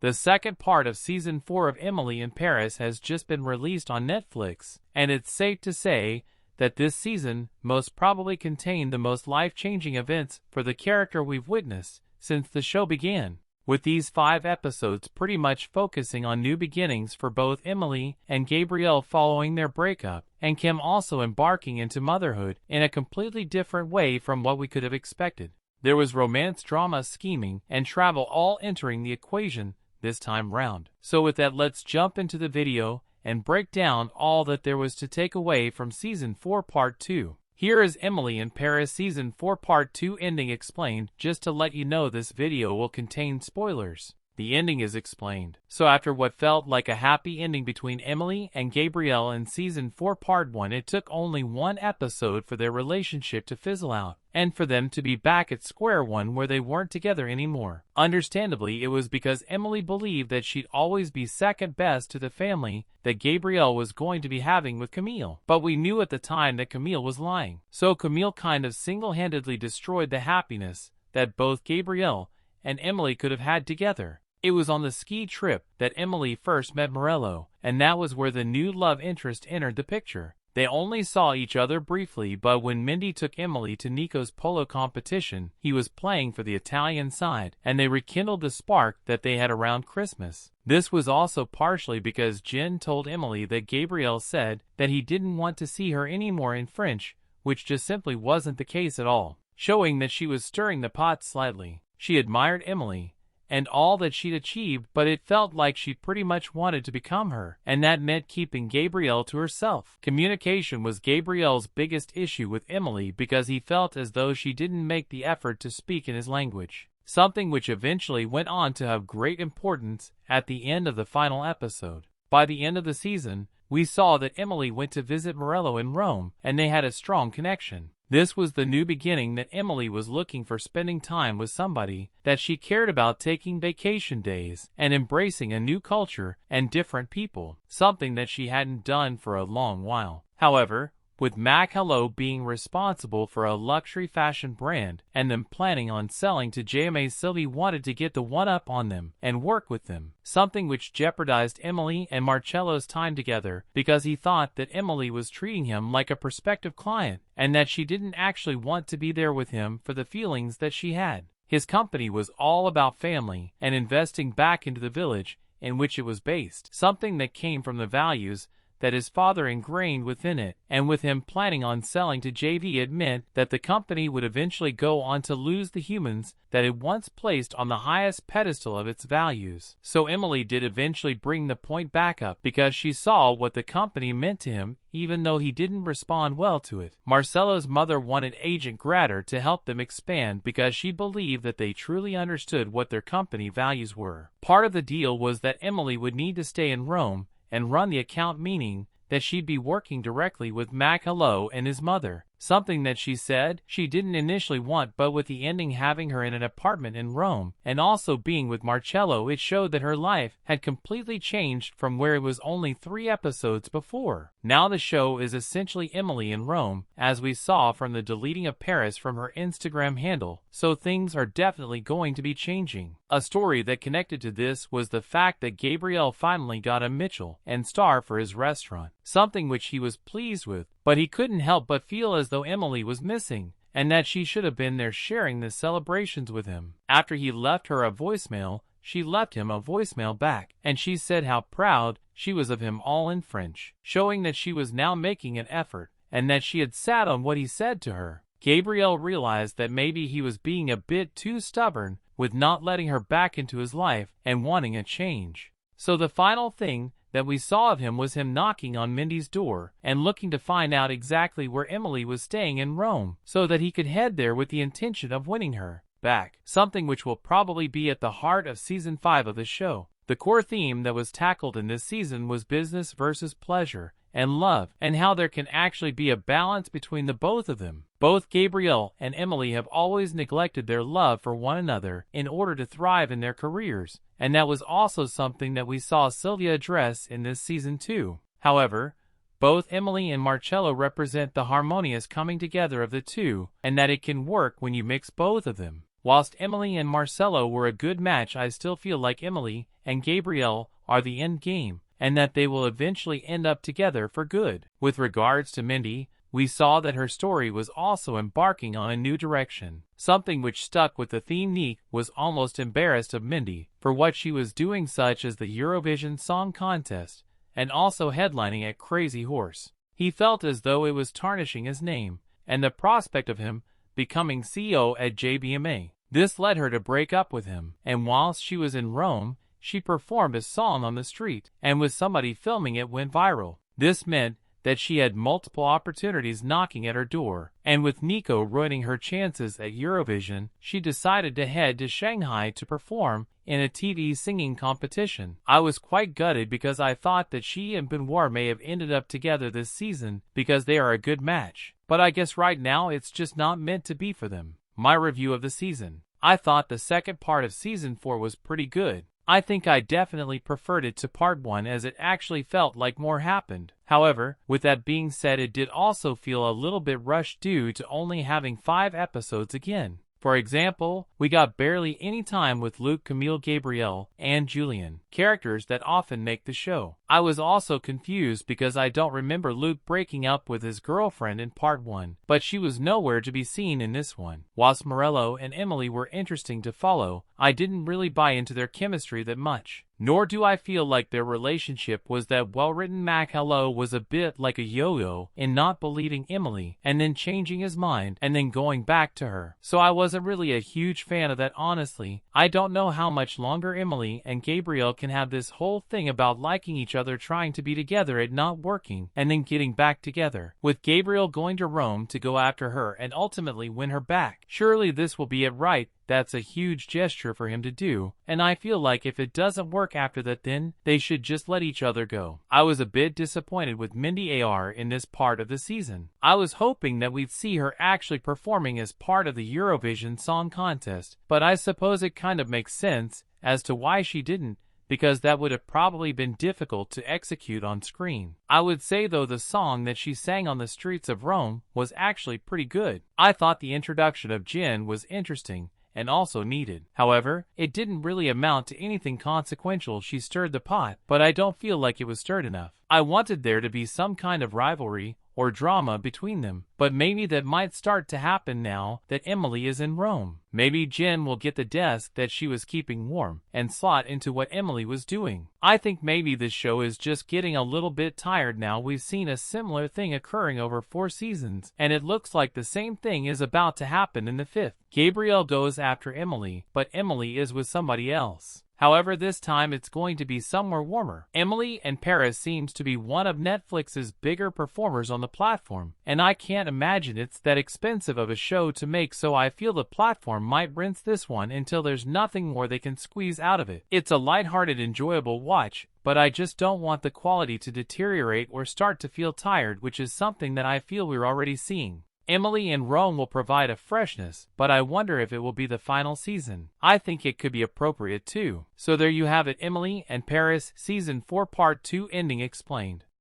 The second part of Season 4 of Emily in Paris has just been released on Netflix, and it's safe to say that this season most probably contained the most life-changing events for the character we've witnessed since the show began, with these 5 episodes pretty much focusing on new beginnings for both Emily and Gabrielle following their breakup, and Kim also embarking into motherhood in a completely different way from what we could have expected. There was romance, drama, scheming, and travel all entering the equation this time round. So with that, let's jump into the video and break down all that there was to take away from Season 4 Part 2. Here is Emily in Paris Season 4 Part 2 ending explained. Just to let you know, this video will contain spoilers. The ending is explained. So after what felt like a happy ending between Emily and Gabrielle in Season 4 Part 1, it took only 1 episode for their relationship to fizzle out, and for them to be back at square one where they weren't together anymore. Understandably, it was because Emily believed that she'd always be second best to the family that Gabrielle was going to be having with Camille. But we knew at the time that Camille was lying. So Camille kind of single-handedly destroyed the happiness that both Gabrielle and Emily could have had together. It was on the ski trip that Emily first met Morello, and that was where the new love interest entered the picture. They only saw each other briefly, but when Mindy took Emily to Nico's polo competition, he was playing for the Italian side, and they rekindled the spark that they had around Christmas. This was also partially because Jen told Emily that Gabrielle said that he didn't want to see her anymore in French, which just simply wasn't the case at all, showing that she was stirring the pot slightly. She admired Emily and all that she'd achieved, but it felt like she pretty much wanted to become her, and that meant keeping Gabrielle to herself. Communication was Gabrielle's biggest issue with Emily because he felt as though she didn't make the effort to speak in his language, something which eventually went on to have great importance at the end of the final episode. By the end of the season, we saw that Emily went to visit Morello in Rome, and they had a strong connection. This was the new beginning that Emily was looking for, spending time with somebody that she cared about, taking vacation days, and embracing a new culture and different people, something that she hadn't done for a long while. However, with Mac Hello being responsible for a luxury fashion brand and them planning on selling to JMA, Sylvie wanted to get the one-up on them and work with them, something which jeopardized Emily and Marcello's time together because he thought that Emily was treating him like a prospective client and that she didn't actually want to be there with him for the feelings that she had. His company was all about family and investing back into the village in which it was based, something that came from the values that his father ingrained within it, and with him planning on selling to JV, it meant that the company would eventually go on to lose the humans that it once placed on the highest pedestal of its values. So Emily did eventually bring the point back up because she saw what the company meant to him, even though he didn't respond well to it. Marcello's mother wanted Agent Gratter to help them expand because she believed that they truly understood what their company values were. Part of the deal was that Emily would need to stay in Rome and run the account, meaning that she'd be working directly with Mac Hello and his mother, something that she said she didn't initially want, but with the ending having her in an apartment in Rome and also being with Marcello, it showed that her life had completely changed from where it was only 3 episodes before. Now the show is essentially Emily in Rome, as we saw from the deleting of Paris from her Instagram handle, so things are definitely going to be changing. A story that connected to this was the fact that Gabrielle finally got a Mitchell and Star for his restaurant, something which he was pleased with, but he couldn't help but feel as though Emily was missing, and that she should have been there sharing the celebrations with him. After he left her a voicemail, she left him a voicemail back, and she said how proud she was of him, all in French, showing that she was now making an effort, and that she had sat on what he said to her. Gabrielle realized that maybe he was being a bit too stubborn with not letting her back into his life and wanting a change. So the final thing that we saw of him was him knocking on Mindy's door and looking to find out exactly where Emily was staying in Rome so that he could head there with the intention of winning her back, something which will probably be at the heart of Season 5 of the show. The core theme that was tackled in this season was business versus pleasure and love, and how there can actually be a balance between the both of them. Both Gabrielle and Emily have always neglected their love for one another in order to thrive in their careers, and that was also something that we saw Sylvia address in this season too. However, both Emily and Marcello represent the harmonious coming together of the two, and that it can work when you mix both of them. Whilst Emily and Marcelo were a good match, I still feel like Emily and Gabriel are the end game, and that they will eventually end up together for good. With regards to Mindy, we saw that her story was also embarking on a new direction. Something which stuck with the theme. Nick was almost embarrassed of Mindy for what she was doing, such as the Eurovision Song Contest, and also headlining at Crazy Horse. He felt as though it was tarnishing his name, and the prospect of him becoming CEO at JBMA. This led her to break up with him, and whilst she was in Rome, she performed a song on the street, and with somebody filming it went viral. This meant that she had multiple opportunities knocking at her door, and with Nico ruining her chances at Eurovision, she decided to head to Shanghai to perform in a TV singing competition. I was quite gutted because I thought that she and Benoit may have ended up together this season because they are a good match, but I guess right now it's just not meant to be for them. My review of the season. I thought the second part of season 4 was pretty good. I think I definitely preferred it to part 1 as it actually felt like more happened. However, with that being said, it did also feel a little bit rushed due to only having 5 episodes again. For example, we got barely any time with Luke, Camille, Gabriel, and Julian, characters that often make the show. I was also confused because I don't remember Luke breaking up with his girlfriend in part 1, but she was nowhere to be seen in this one. Whilst Morello and Emily were interesting to follow, I didn't really buy into their chemistry that much. Nor do I feel like their relationship was that well written. Mac Hello was a bit like a yo-yo in not believing Emily and then changing his mind and then going back to her. So I wasn't really a huge fan of that, honestly. I don't know how much longer Emily and Gabriel can have this whole thing about liking each other, trying to be together, it not working, and then getting back together, with Gabriel going to Rome to go after her and ultimately win her back. Surely this will be it, right? That's a huge gesture for him to do, and I feel like if it doesn't work after that, then they should just let each other go. I was a bit disappointed with Mindy AR in this part of the season. I was hoping that we'd see her actually performing as part of the Eurovision Song Contest, but I suppose it kind of makes sense as to why she didn't, because that would have probably been difficult to execute on screen. I would say though the song that she sang on the streets of Rome was actually pretty good. I thought the introduction of Jin was interesting and also needed. However, it didn't really amount to anything consequential. She stirred the pot, but I don't feel like it was stirred enough. I wanted there to be some kind of rivalry or drama between them, but maybe that might start to happen now that Emily is in Rome. Maybe Jin will get the desk that she was keeping warm and slot into what Emily was doing. I think maybe this show is just getting a little bit tired now. We've seen a similar thing occurring over 4 seasons, and it looks like the same thing is about to happen in the 5th. Gabriel goes after Emily, but Emily is with somebody else. However, this time it's going to be somewhere warmer. Emily and Paris seems to be one of Netflix's bigger performers on the platform, and I can't imagine it's that expensive of a show to make, so I feel the platform might rinse this one until there's nothing more they can squeeze out of it. It's a lighthearted, enjoyable watch, but I just don't want the quality to deteriorate or start to feel tired, which is something that I feel we're already seeing. Emily in Rome will provide a freshness, but I wonder if it will be the final season. I think it could be appropriate too. So there you have it, Emily and Paris Season 4 Part 2 ending explained.